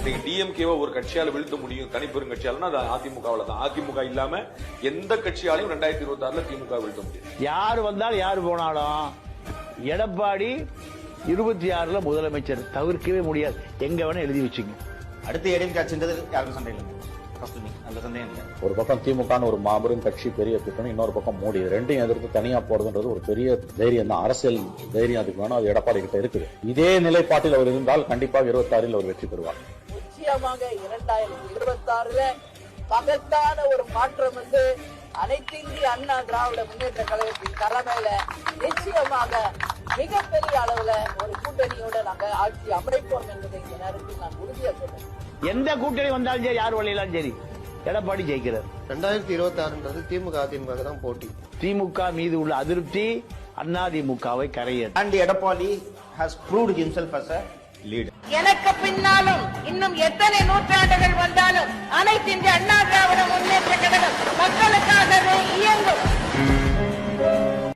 டிஎம்கேவை ஒரு கட்சியால வீழ்த்த முடியும் தனிப்பெரும் கட்சியாலன்னா அது அதிமுகவில் தான். அதிமுக இல்லாம எந்த கட்சியாலையும் 2026 திமுக வீழ்த்த முடியும். யாரு வந்தாலும் யாரு போனாலும் எடப்பாடி 26 முதலமைச்சர் தவிர்க்கவே முடியாது. எங்க வேணா எழுதி வச்சுங்க. அடுத்து ஏடிஎம்கே ஆட்சின்றது யாருக்கும் சண்டை இல்லை. அந்த சந்தேகம் இல்லை. ஒரு பக்கம் திமுக ஒரு மாபெரும் கட்சி, பெரிய கூட்டணி, இன்னொரு பக்கம் மோடி, ரெண்டையும் எதிர்த்து தனியா போறதுன்றது ஒரு பெரிய தைரியம் தான். அரசியல் தைரியம் அதுக்கு வேணும். அது எடப்பாடி கிட்ட இருக்குது. இதே நிலைப்பாட்டில் அவர் இருந்தால் கண்டிப்பாக 26 அவர் வெற்றி பெறுவார். நிச்சயமாக 2026 மகத்தான ஒரு மாற்றம் அனைத்து இந்திய அண்ணா திராவிட முன்னேற்ற கழகத்தின் தலைமையில நிச்சயமாக மிகப்பெரிய அளவுல ஒரு கூட்டணியோட நாங்க ஆட்சி அமைப்போம் என்பதை இந்த நேரத்தில் நான் உறுதியா சொல்றேன். எந்த கூட்டணி வந்தாலும் சரி, யார் வழியிலும் சரி, எடப்பாடி ஜெயிக்கிறார். 2026 திமுக அதிமுக தான் போட்டி. திமுக மீது உள்ள அதிருப்தி அதிமுகவை கரையேறும். And Edappadi has proved himself as a leader. எனக்கு பின்னாலும் இன்னும் எத்தனை நூற்றாண்டுகள் வந்தாலும் அனைத்து இந்திய அண்ணா